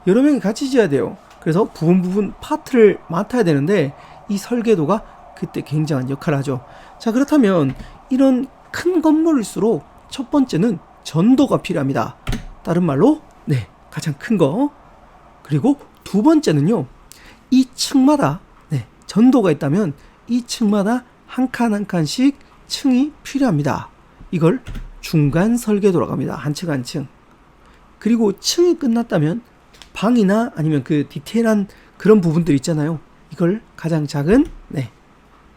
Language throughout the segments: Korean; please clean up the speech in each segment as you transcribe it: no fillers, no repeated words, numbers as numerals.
여러 명이 같이 지어야 돼요. 그래서 부분 파트를 맡아야 되는데 이 설계도가 그때 굉장한 역할을 하죠. 자, 그렇다면 이런 큰 건물일수록 첫 번째는 전도가 필요합니다. 다른 말로 가장 큰 거. 그리고 두 번째는요, 이 층마다 전도가 있다면 이 층마다 한 칸 한 칸씩 층이 필요합니다. 이걸 중간 설계도라고 합니다. 한 층 한 층. 그리고 층이 끝났다면 방이나 아니면 그 디테일한 그런 부분들 있잖아요. 이걸 가장 작은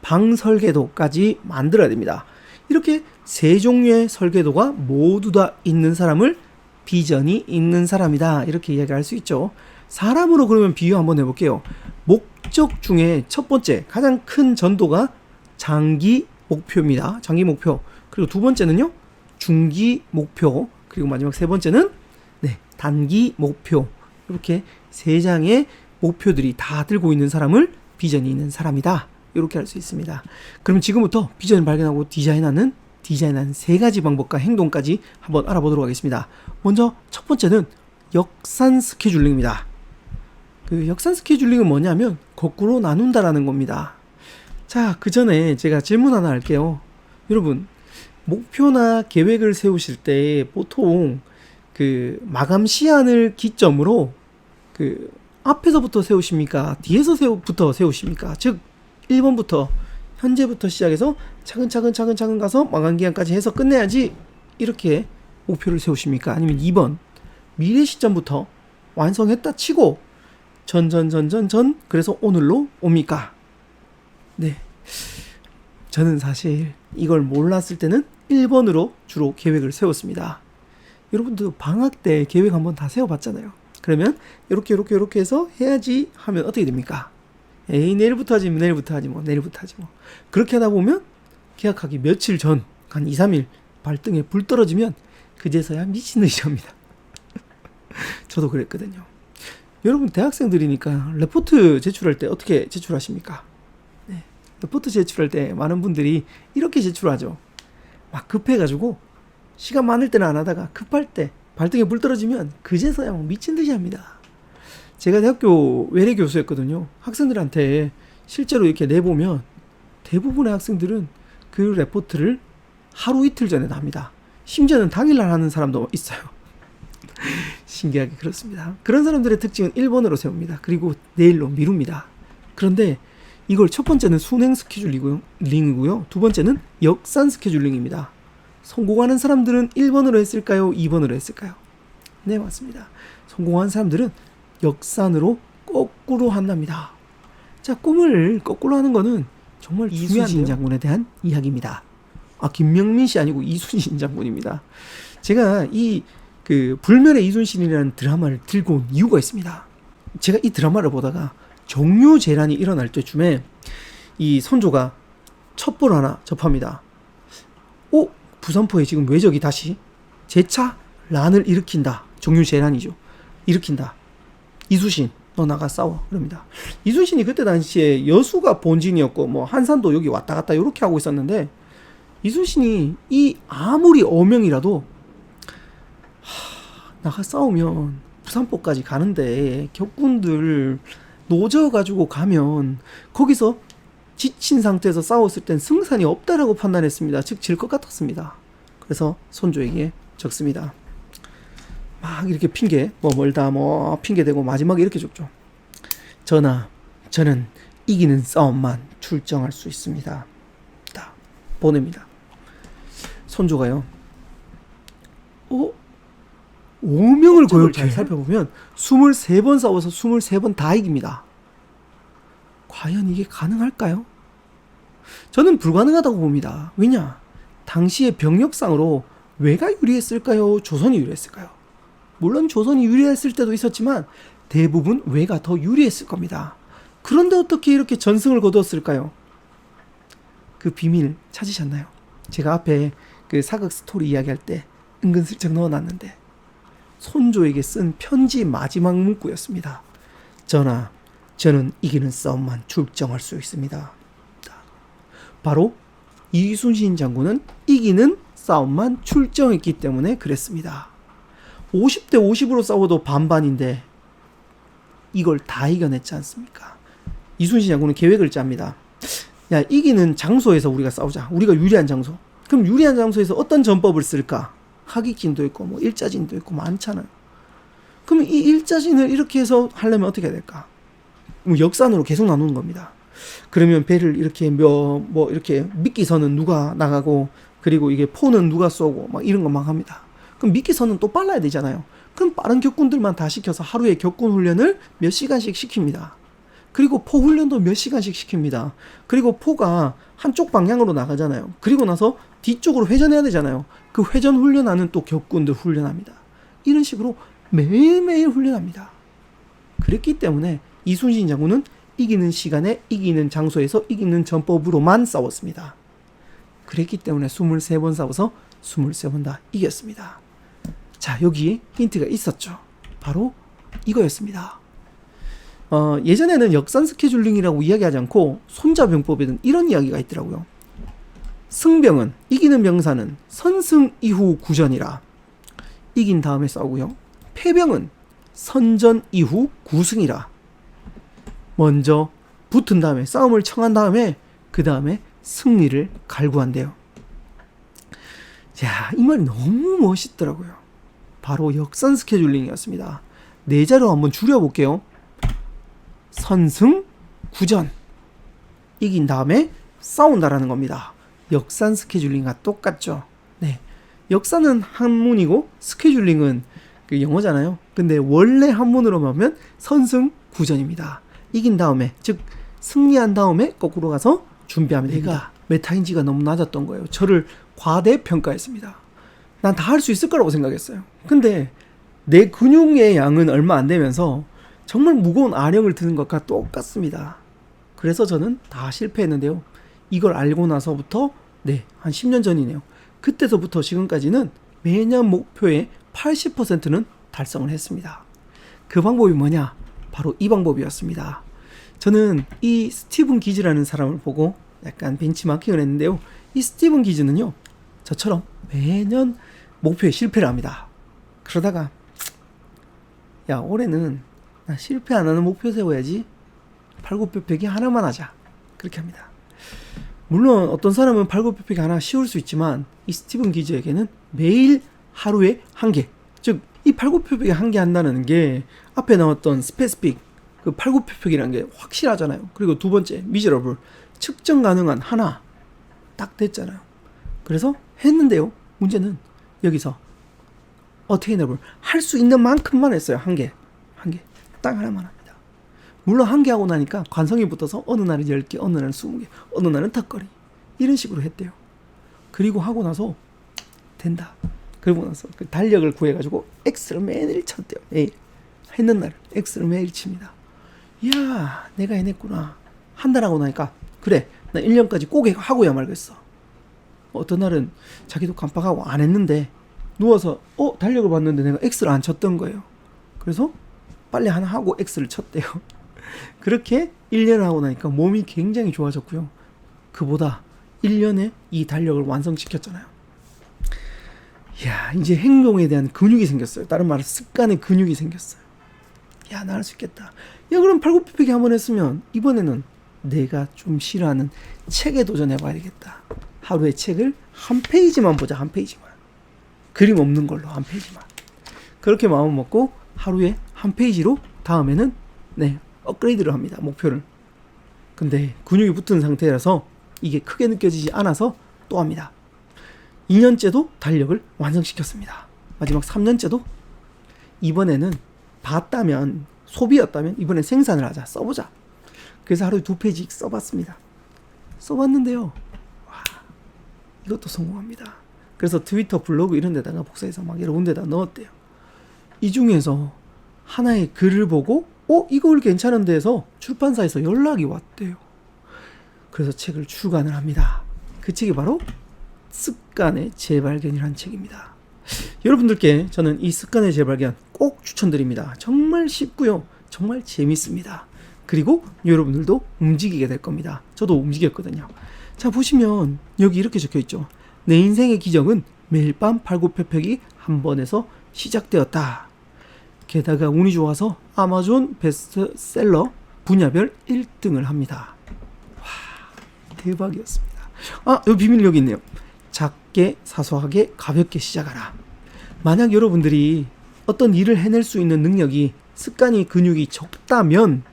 방 설계도까지 만들어야 됩니다. 이렇게 세 종류의 설계도가 모두 다 있는 사람을 비전이 있는 사람이다, 이렇게 이야기할 수 있죠. 사람으로 그러면 비유 한번 해볼게요. 목적 중에 첫 번째 가장 큰 전도가 장기 목표입니다. 장기 목표. 그리고 두 번째는요, 중기 목표. 그리고 마지막 세 번째는 단기 목표. 이렇게 세 장의 목표들이 다 들고 있는 사람을 비전이 있는 사람이다, 이렇게 할 수 있습니다. 그럼 지금부터 비전을 발견하고 디자인하는 세 가지 방법과 행동까지 한번 알아보도록 하겠습니다. 먼저 첫 번째는 역산 스케줄링입니다. 그 역산 스케줄링은 뭐냐면 거꾸로 나눈다라는 겁니다. 자, 그 전에 제가 질문 하나 할게요. 여러분, 목표나 계획을 세우실 때 보통 그 마감 시한을 기점으로 그 앞에서부터 세우십니까? 뒤에서부터 세우십니까? 즉 1번부터 현재부터 시작해서 차근차근 가서 마감 기한까지 해서 끝내야지, 이렇게 목표를 세우십니까? 아니면 2번 미래 시점부터 완성했다 치고 전 그래서 오늘로 옵니까? 저는 사실 이걸 몰랐을 때는 1번으로 주로 계획을 세웠습니다. 여러분도 방학 때 계획 한번 다 세워봤잖아요. 그러면 이렇게 해서 해야지 하면 어떻게 됩니까? 에이, 내일부터 하지 뭐. 그렇게 하다 보면 계약하기 며칠 전, 한 2, 3일 발등에 불 떨어지면 그제서야 미친 듯이 합니다. 저도 그랬거든요. 여러분 대학생들이니까 레포트 제출할 때 어떻게 제출하십니까? 레포트 제출할 때 많은 분들이 이렇게 제출하죠. 막 급해가지고 시간 많을 때는 안 하다가 급할 때 발등에 불 떨어지면 그제서야 미친 듯이 합니다. 제가 대학교 외래 교수였거든요. 학생들한테 실제로 이렇게 내보면 대부분의 학생들은 그 레포트를 하루 이틀 전에 합니다. 심지어는 당일날 하는 사람도 있어요. 신기하게 그렇습니다. 그런 사람들의 특징은 1번으로 세웁니다. 그리고 내일로 미룹니다. 그런데 이걸 첫 번째는 순행 스케줄링이고요. 두 번째는 역산 스케줄링입니다. 성공하는 사람들은 1번으로 했을까요? 2번으로 했을까요? 네, 맞습니다. 성공한 사람들은 역산으로 거꾸로 한답니다. 자, 꿈을 거꾸로 하는 거는 정말 이순신 장군에 대한 이야기입니다. 김명민 씨 아니고 이순신 장군입니다. 제가 이 불멸의 이순신이라는 드라마를 들고 온 이유가 있습니다. 제가 이 드라마를 보다가 정유재란이 일어날 때쯤에 이 선조가 첩보를 하나 접합니다. 부산포에 지금 왜적이 다시 재차 란을 일으킨다. 정유재란이죠. 일으킨다. 이순신, 너 나가 싸워. 그럽니다. 이순신이 그때 당시에 여수가 본진이었고 뭐 한산도 여기 왔다 갔다 이렇게 하고 있었는데, 이순신이 이 아무리 어명이라도 나가 싸우면 부산포까지 가는데 격군들 노져가지고 가면 거기서 지친 상태에서 싸웠을 땐 승산이 없다라고 판단했습니다. 즉 질 것 같았습니다. 그래서 손조에게 적습니다. 막 이렇게 핑계, 멀다 핑계대고 마지막에 이렇게 적죠. 전하, 저는 이기는 싸움만 출정할 수 있습니다. 다 보냅니다. 손조가요, 오명을 거역해 잘 살펴보면 23번 싸워서 23번 다 이깁니다. 과연 이게 가능할까요? 저는 불가능하다고 봅니다. 왜냐? 당시의 병력상으로 왜가 유리했을까요? 조선이 유리했을까요? 물론 조선이 유리했을 때도 있었지만 대부분 왜가 더 유리했을 겁니다. 그런데 어떻게 이렇게 전승을 거두었을까요? 그 비밀 찾으셨나요? 제가 앞에 그 사극 스토리 이야기할 때 은근슬쩍 넣어놨는데, 손조에게 쓴 편지 마지막 문구였습니다. 전하, 저는 이기는 싸움만 출정할 수 있습니다. 바로 이순신 장군은 이기는 싸움만 출정했기 때문에 그랬습니다. 50대 50으로 싸워도 반반인데 이걸 다 이겨냈지 않습니까? 이순신 장군은 계획을 짭니다. 야, 이기는 장소에서 우리가 싸우자. 우리가 유리한 장소. 그럼 유리한 장소에서 어떤 전법을 쓸까? 하객진도 있고 뭐 일자진도 있고 많잖아요. 그럼 이 일자진을 이렇게 해서 하려면 어떻게 해야 될까? 뭐 역산으로 계속 나누는 겁니다. 그러면 배를 이렇게 이렇게 미끼선은 누가 나가고, 그리고 이게 포는 누가 쏘고 막 이런 거 막 합니다. 그럼 미끼선은 또 빨라야 되잖아요. 그럼 빠른 격군들만 다 시켜서 하루에 격군 훈련을 몇 시간씩 시킵니다. 그리고 포 훈련도 몇 시간씩 시킵니다. 그리고 포가 한쪽 방향으로 나가잖아요. 그리고 나서 뒤쪽으로 회전해야 되잖아요. 그 회전 훈련하는 또 격군들 훈련합니다. 이런 식으로 매일매일 훈련합니다. 그랬기 때문에 이순신 장군은 이기는 시간에 이기는 장소에서 이기는 전법으로만 싸웠습니다. 그랬기 때문에 23번 싸워서 23번 다 이겼습니다. 자, 여기 힌트가 있었죠. 바로 이거였습니다. 예전에는 역산 스케줄링이라고 이야기하지 않고 손자병법에는 이런 이야기가 있더라고요. 승병은, 이기는 병사는 선승 이후 구전이라, 이긴 다음에 싸우고요. 패병은 선전 이후 구승이라, 먼저 붙은 다음에 싸움을 청한 다음에 그 다음에 승리를 갈구한대요. 야, 이 말이 너무 멋있더라고요. 바로 역산 스케줄링이었습니다. 네 자로 한번 줄여볼게요. 선승 구전, 이긴 다음에 싸운다라는 겁니다. 역산 스케줄링과 똑같죠. 네, 역산은 한문이고 스케줄링은 그 영어잖아요. 근데 원래 한문으로 보면 선승 구전입니다. 이긴 다음에, 즉 승리한 다음에 거꾸로 가서 준비하면 됩니다. 메타인지가 너무 낮았던 거예요. 저를 과대평가했습니다. 난 다 할 수 있을 거라고 생각했어요. 근데 내 근육의 양은 얼마 안 되면서 정말 무거운 아령을 드는 것과 똑같습니다. 그래서 저는 다 실패했는데요. 이걸 알고 나서부터 한 10년 전이네요. 그때서부터 지금까지는 매년 목표의 80%는 달성을 했습니다. 그 방법이 뭐냐? 바로 이 방법이었습니다. 저는 이 스티븐 기즈라는 사람을 보고 약간 벤치마킹을 했는데요. 이 스티븐 기즈는요, 저처럼 매년 목표에 실패를 합니다. 그러다가 야, 올해는 나 실패 안 하는 목표 세워야지, 팔굽혀펴기 하나만 하자, 그렇게 합니다. 물론 어떤 사람은 팔굽혀펴기 하나 쉬울 수 있지만 이 스티븐 기즈에게는 매일 하루에 한 개, 즉 이 팔굽혀펴기 한 개 한다는 게 앞에 나왔던 스페시픽, 그 팔굽혀펴기라는 게 확실하잖아요. 그리고 두 번째 미저러블, 측정 가능한 하나, 딱 됐잖아요. 그래서 했는데요. 문제는 여기서 어테이너블, 할 수 있는 만큼만 했어요. 한 개, 딱 하나만 합니다. 물론 한 개 하고 나니까 관성이 붙어서 어느 날은 10개, 어느 날은 20개, 어느 날은 턱걸이, 이런 식으로 했대요. 그리고 하고 나서 된다. 그러고 나서 그 달력을 구해가지고 X를 매일 쳤대요. 매일 했는 날 X를 매일 칩니다. 이야, 내가 해냈구나. 한 달 하고 나니까 그래, 나 1년까지 꼭 하고야 말겠어. 어떤 날은 자기도 깜빡하고 안 했는데 누워서 달력을 봤는데 내가 X를 안 쳤던 거예요. 그래서 빨리 하나 하고 X를 쳤대요. 그렇게 1년을 하고 나니까 몸이 굉장히 좋아졌고요. 그보다 1년에 이 달력을 완성시켰잖아요. 이야, 이제 행동에 대한 근육이 생겼어요. 다른 말로 습관의 근육이 생겼어요. 야, 나 할 수 있겠다. 야, 그럼 팔굽혀펴기 한번 했으면 이번에는 내가 좀 싫어하는 책에 도전해봐야 되겠다. 하루에 책을 한 페이지만 보자. 한 페이지만. 그림 없는 걸로 한 페이지만. 그렇게 마음 먹고 하루에 한 페이지로 다음에는 업그레이드를 합니다. 목표를. 근데 근육이 붙은 상태라서 이게 크게 느껴지지 않아서 또 합니다. 2년째도 달력을 완성시켰습니다. 마지막 3년째도 이번에는 봤다면, 소비였다면 이번엔 생산을 하자, 써보자. 그래서 하루에 2페이지 써봤습니다. 써봤는데요, 와, 이것도 성공합니다. 그래서 트위터, 블로그 이런 데다가 복사해서 막 여러 군데다 넣었대요. 이 중에서 하나의 글을 보고 이거 글 괜찮은데 해서 출판사에서 연락이 왔대요. 그래서 책을 출간을 합니다. 그 책이 바로 습관의 재발견이라는 책입니다. 여러분들께 저는 이 습관의 재발견 꼭 추천드립니다. 정말 쉽고요, 정말 재밌습니다. 그리고 여러분들도 움직이게 될 겁니다. 저도 움직였거든요. 자, 보시면 여기 이렇게 적혀있죠. 내 인생의 기적은 매일 밤 팔굽혀펴기 한 번에서 시작되었다. 게다가 운이 좋아서 아마존 베스트셀러 분야별 1등을 합니다. 와, 대박이었습니다. 아, 여기 비밀력이 있네요. 작게, 사소하게, 가볍게 시작하라. 만약 여러분들이 어떤 일을 해낼 수 있는 능력이, 습관이, 근육이 적다면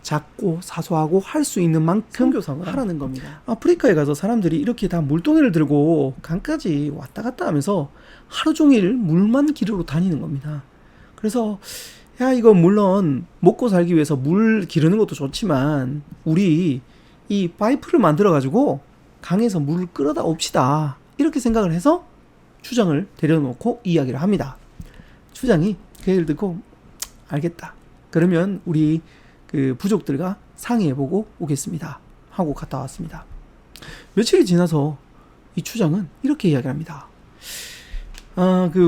작고 사소하고 할 수 있는 만큼 하라는 겁니다. 아프리카에 가서 사람들이 이렇게 다 물동이를 들고 강까지 왔다 갔다 하면서 하루 종일 물만 기르러 다니는 겁니다. 그래서 야, 이거 물론 먹고 살기 위해서 물 기르는 것도 좋지만 우리 이 파이프를 만들어 가지고 강에서 물을 끌어다 옵시다, 이렇게 생각을 해서 추장을 데려놓고 이야기를 합니다. 추장이 그 얘기를 듣고 알겠다, 그러면 우리 그 부족들과 상의해보고 오겠습니다 하고 갔다 왔습니다. 며칠이 지나서 이 추장은 이렇게 이야기합니다.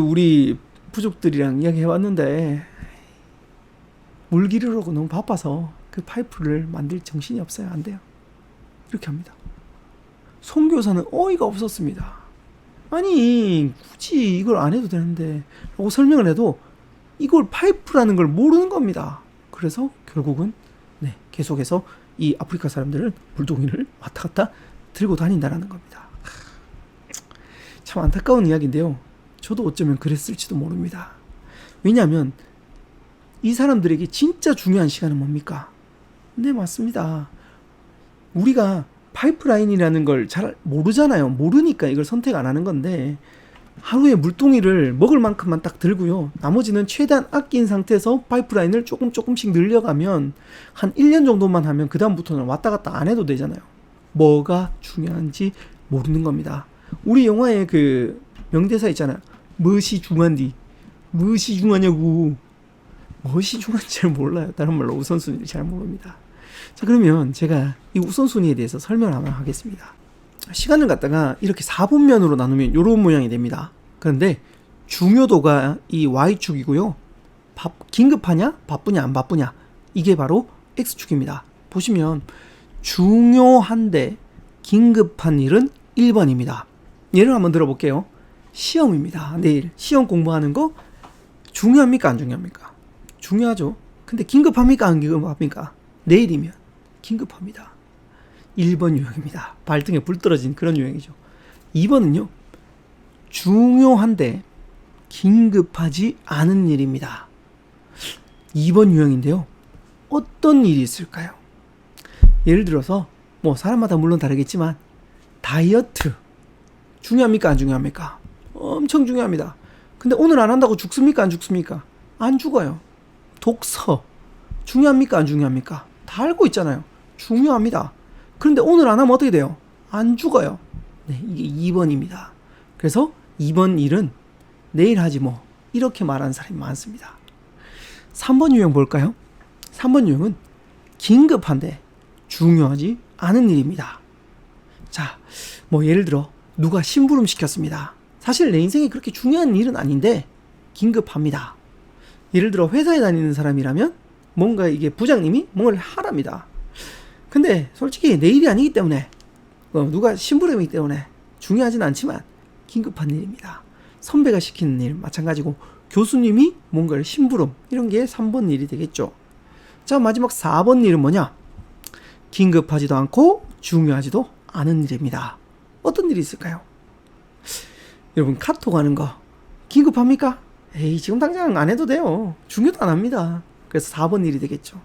우리 부족들이랑 이야기해봤는데 물 기르러 너무 바빠서 그 파이프를 만들 정신이 없어요. 안 돼요. 이렇게 합니다. 선교사는 어이가 없었습니다. 아니, 굳이 이걸 안 해도 되는데 라고 설명을 해도 이걸 파이프라는 걸 모르는 겁니다. 그래서 결국은 계속해서 이 아프리카 사람들은 물동이를 왔다 갔다 들고 다닌다라는 겁니다. 참 안타까운 이야기인데요. 저도 어쩌면 그랬을지도 모릅니다. 왜냐하면 이 사람들에게 진짜 중요한 시간은 뭡니까? 네, 맞습니다. 우리가 파이프라인이라는 걸 잘 모르잖아요. 모르니까 이걸 선택 안 하는 건데, 하루에 물동이를 먹을 만큼만 딱 들고요, 나머지는 최대한 아낀 상태에서 파이프라인을 조금씩 늘려가면 한 1년 정도만 하면 그 다음부터는 왔다 갔다 안 해도 되잖아요. 뭐가 중요한지 모르는 겁니다. 우리 영화에 그 명대사 있잖아요. 무엇이 중요한디? 무엇이 중요하냐고. 무엇이 중요한지 잘 몰라요. 다른 말로 우선순위를 잘 모릅니다. 자, 그러면 제가 이 우선순위에 대해서 설명을 한번 하겠습니다. 시간을 갖다가 이렇게 4분면으로 나누면 이런 모양이 됩니다. 그런데 중요도가 이 Y축이고요. 긴급하냐, 바쁘냐, 안 바쁘냐, 이게 바로 X축입니다. 보시면 중요한데 긴급한 일은 1번입니다. 예를 한번 들어볼게요. 시험입니다. 내일 시험 공부하는 거 중요합니까, 안 중요합니까? 중요하죠. 근데 긴급합니까, 안 긴급합니까? 내일이면 긴급합니다. 1번 유형입니다. 발등에 불 떨어진 그런 유형이죠. 2번은요. 중요한데 긴급하지 않은 일입니다. 2번 유형인데요. 어떤 일이 있을까요? 예를 들어서 뭐 사람마다 물론 다르겠지만 다이어트 중요합니까, 안 중요합니까? 엄청 중요합니다. 근데 오늘 안 한다고 죽습니까, 안 죽습니까? 안 죽어요. 독서 중요합니까, 안 중요합니까? 다 알고 있잖아요. 중요합니다. 그런데 오늘 안 하면 어떻게 돼요? 안 죽어요. 네, 이게 2번입니다. 그래서 2번 일은 내일 하지 뭐, 이렇게 말하는 사람이 많습니다. 3번 유형 볼까요? 3번 유형은 긴급한데 중요하지 않은 일입니다. 자, 뭐 예를 들어 누가 심부름 시켰습니다. 사실 내 인생에 그렇게 중요한 일은 아닌데 긴급합니다. 예를 들어 회사에 다니는 사람이라면 뭔가 이게 부장님이 뭔가를 하랍니다. 근데 솔직히 내 일이 아니기 때문에 누가 심부름이기 때문에 중요하진 않지만 긴급한 일입니다. 선배가 시키는 일 마찬가지고 교수님이 뭔가를 심부름, 이런 게 3번 일이 되겠죠. 자, 마지막 4번 일은 뭐냐? 긴급하지도 않고 중요하지도 않은 일입니다. 어떤 일이 있을까요? 여러분, 카톡 하는 거 긴급합니까? 에이, 지금 당장 안 해도 돼요. 중요도 안 합니다. 그래서 4번 일이 되겠죠.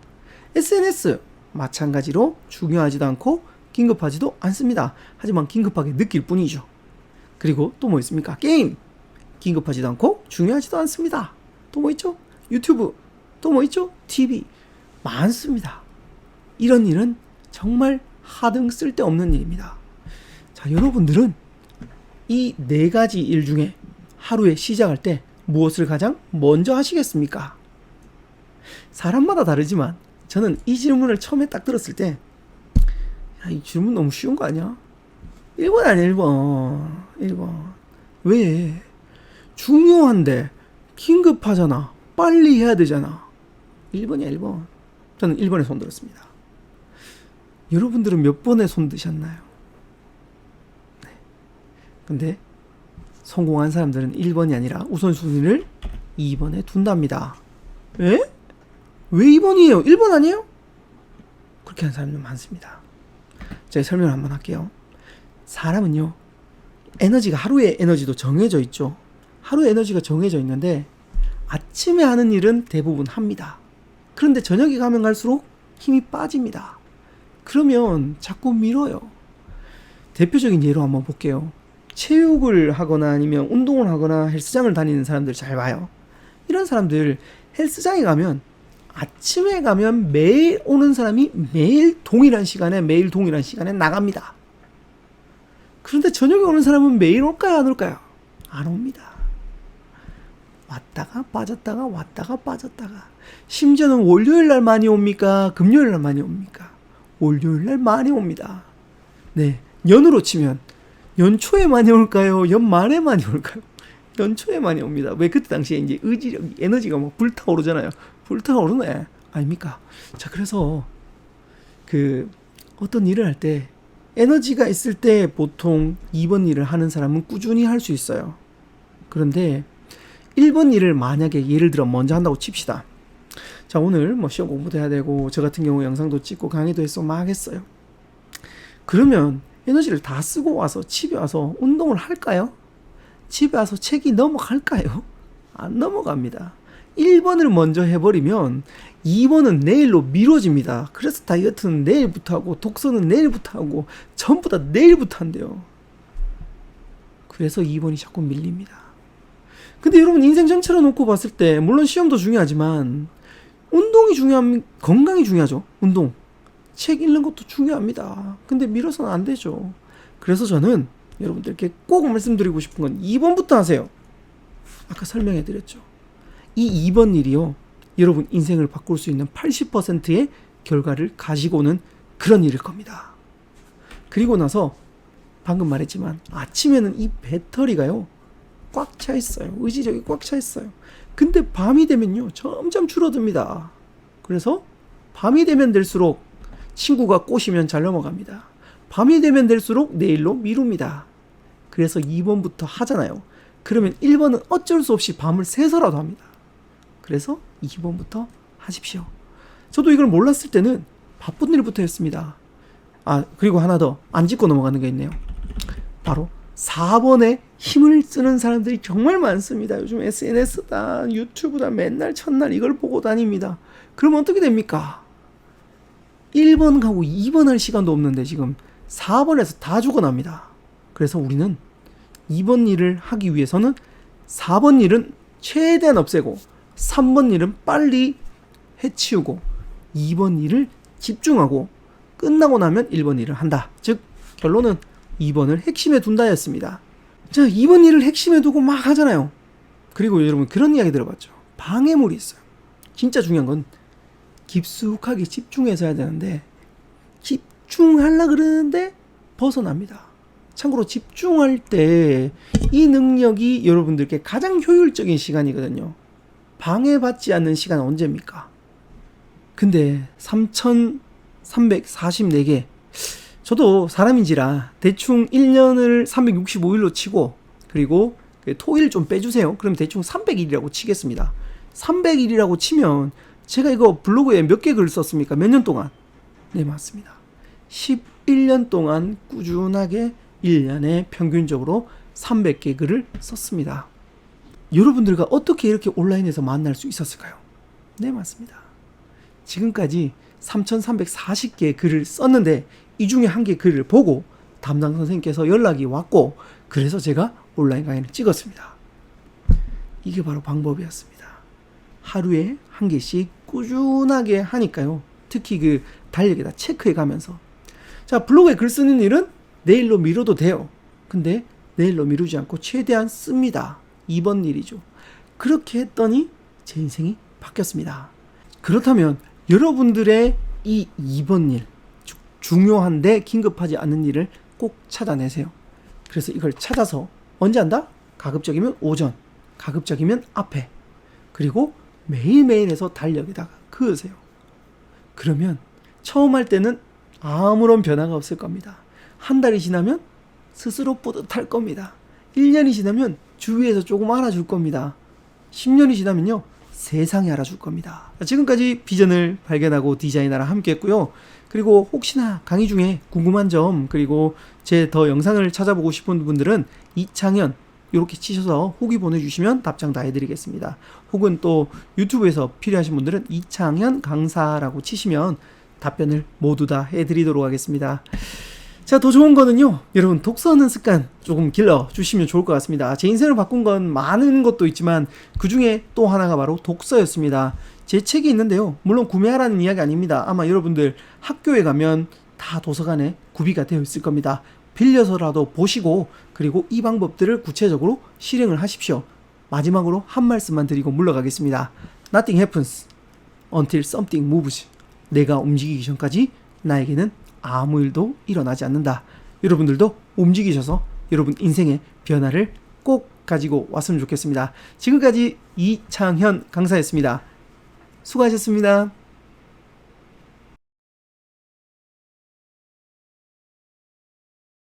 SNS 마찬가지로 중요하지도 않고 긴급하지도 않습니다. 하지만 긴급하게 느낄 뿐이죠. 그리고 또 뭐 있습니까? 게임 긴급하지도 않고 중요하지도 않습니다. 또 뭐 있죠? 유튜브, 또 뭐 있죠? TV 많습니다. 이런 일은 정말 하등 쓸데없는 일입니다. 자, 여러분들은 이 4가지 일 중에 하루에 시작할 때 무엇을 가장 먼저 하시겠습니까? 사람마다 다르지만 저는 이 질문을 처음에 딱 들었을 때, 야, 이 질문 너무 쉬운 거 아니야? 1번 아니야, 1번. 1번. 왜? 중요한데 긴급하잖아. 빨리 해야 되잖아. 1번이야, 1번. 저는 1번에 손 들었습니다. 여러분들은 몇 번에 손 드셨나요? 네. 근데 성공한 사람들은 1번이 아니라 우선순위를 2번에 둔답니다. 에? 왜 2번이에요? 1번 아니에요? 그렇게 하는 사람들 많습니다. 제가 설명을 한번 할게요. 사람은요, 에너지가, 하루의 에너지도 정해져 있죠. 하루의 에너지가 정해져 있는데 아침에 하는 일은 대부분 합니다. 그런데 저녁에 가면 갈수록 힘이 빠집니다. 그러면 자꾸 미뤄요. 대표적인 예로 한번 볼게요. 체육을 하거나 아니면 운동을 하거나 헬스장을 다니는 사람들 잘 봐요. 이런 사람들 헬스장에 가면, 아침에 가면 매일 오는 사람이 매일 동일한 시간에 나갑니다. 그런데 저녁에 오는 사람은 매일 올까요, 안 올까요? 안 옵니다. 왔다가 빠졌다가 왔다가 빠졌다가. 심지어는 월요일날 많이 옵니까? 금요일날 많이 옵니까? 월요일날 많이 옵니다. 네, 연으로 치면 연초에 많이 올까요? 연말에 많이 올까요? 연초에 많이 옵니다. 왜? 그때 당시에 이제 의지력, 에너지가 막 불타오르잖아요. 불타오르네. 아닙니까? 자, 그래서 어떤 일을 할 때 에너지가 있을 때 보통 2번 일을 하는 사람은 꾸준히 할 수 있어요. 그런데 1번 일을 만약에 예를 들어 먼저 한다고 칩시다. 자, 오늘 뭐 시험 공부도 해야 되고 저 같은 경우 영상도 찍고 강의도 했어 막 했어요. 그러면 에너지를 다 쓰고 와서 집에 와서 운동을 할까요? 집에 와서 책이 넘어갈까요? 안 넘어갑니다. 1번을 먼저 해버리면 2번은 내일로 미뤄집니다. 그래서 다이어트는 내일부터 하고 독서는 내일부터 하고 전부 다 내일부터 한대요. 그래서 2번이 자꾸 밀립니다. 근데 여러분, 인생 전체로 놓고 봤을 때 물론 시험도 중요하지만 운동이 건강이 중요하죠. 운동, 책 읽는 것도 중요합니다. 근데 미뤄서는 안 되죠. 그래서 저는 여러분들께 꼭 말씀드리고 싶은 건 2번부터 하세요. 아까 설명해 드렸죠. 이 2번 일이요, 여러분 인생을 바꿀 수 있는 80%의 결과를 가지고는 그런 일일 겁니다. 그리고 나서 방금 말했지만 아침에는 이 배터리가요 꽉 차 있어요. 의지력이 꽉 차 있어요. 근데 밤이 되면요 점점 줄어듭니다. 그래서 밤이 되면 될수록 친구가 꼬시면 잘 넘어갑니다. 밤이 되면 될수록 내일로 미룹니다. 그래서 2번부터 하잖아요. 그러면 1번은 어쩔 수 없이 밤을 새서라도 합니다. 그래서 2번부터 하십시오. 저도 이걸 몰랐을 때는 바쁜 일부터 했습니다. 아, 그리고 하나 더 안 짚고 넘어가는 게 있네요. 바로 4번에 힘을 쓰는 사람들이 정말 많습니다. 요즘 SNS다, 유튜브다, 맨날 첫날 이걸 보고 다닙니다. 그러면 어떻게 됩니까? 1번 가고 2번 할 시간도 없는데 지금 4번에서 다 죽어납니다. 그래서 우리는 2번 일을 하기 위해서는 4번 일은 최대한 없애고 3번 일은 빨리 해치우고 2번 일을 집중하고 끝나고 나면 1번 일을 한다. 즉 결론은 2번을 핵심에 둔다였습니다. 자, 2번 일을 핵심에 두고 막 하잖아요. 그리고 여러분 그런 이야기 들어봤죠. 방해물이 있어요. 진짜 중요한 건 깊숙하게 집중해서 해야 되는데 집중하려고 그러는데 벗어납니다. 참고로 집중할 때 이 능력이 여러분들께 가장 효율적인 시간이거든요. 방해받지 않는 시간은 언제입니까? 근데 3,344개, 저도 사람인지라 대충 1년을 365일로 치고 그리고 토일 좀 빼주세요. 그럼 대충 300일이라고 치겠습니다. 300일이라고 치면 제가 이거 블로그에 몇 개 글 썼습니까? 몇 년 동안? 네, 맞습니다. 11년 동안 꾸준하게 1년에 평균적으로 300개 글을 썼습니다. 여러분들과 어떻게 이렇게 온라인에서 만날 수 있었을까요? 네, 맞습니다. 지금까지 3,340개의 글을 썼는데 이 중에 한 개 글을 보고 담당 선생님께서 연락이 왔고 그래서 제가 온라인 강의를 찍었습니다. 이게 바로 방법이었습니다. 하루에 한 개씩 꾸준하게 하니까요. 특히 그 달력에다 체크해 가면서, 자, 블로그에 글 쓰는 일은 내일로 미뤄도 돼요. 근데 내일로 미루지 않고 최대한 씁니다. 2번 일이죠. 그렇게 했더니 제 인생이 바뀌었습니다. 그렇다면 여러분들의 이 2번 일, 중요한데 긴급하지 않은 일을 꼭 찾아내세요. 그래서 이걸 찾아서 언제 한다? 가급적이면 오전, 가급적이면 앞에, 그리고 매일매일 해서 달력에다가 그으세요. 그러면 처음 할 때는 아무런 변화가 없을 겁니다. 한 달이 지나면 스스로 뿌듯할 겁니다. 1년이 지나면 주위에서 조금 알아줄 겁니다. 10년이 지나면요 세상이 알아줄 겁니다. 지금까지 비전을 발견하고 디자인하라 함께 했고요. 그리고 혹시나 강의 중에 궁금한 점, 그리고 제 더 영상을 찾아보고 싶은 분들은 이창현 이렇게 치셔서 후기 보내주시면 답장 다 해드리겠습니다. 혹은 또 유튜브에서 필요하신 분들은 이창현 강사라고 치시면 답변을 모두 다 해드리도록 하겠습니다. 자, 더 좋은 거는요, 여러분 독서하는 습관 조금 길러주시면 좋을 것 같습니다. 제 인생을 바꾼 건 많은 것도 있지만 그 중에 또 하나가 바로 독서였습니다. 제 책이 있는데요, 물론 구매하라는 이야기 아닙니다. 아마 여러분들 학교에 가면 다 도서관에 구비가 되어 있을 겁니다. 빌려서라도 보시고 그리고 이 방법들을 구체적으로 실행을 하십시오. 마지막으로 한 말씀만 드리고 물러가겠습니다. Nothing happens until something moves. 내가 움직이기 전까지 나에게는 아무 일도 일어나지 않는다. 여러분들도 움직이셔서 여러분 인생의 변화를 꼭 가지고 왔으면 좋겠습니다. 지금까지 이창현 강사였습니다. 수고하셨습니다.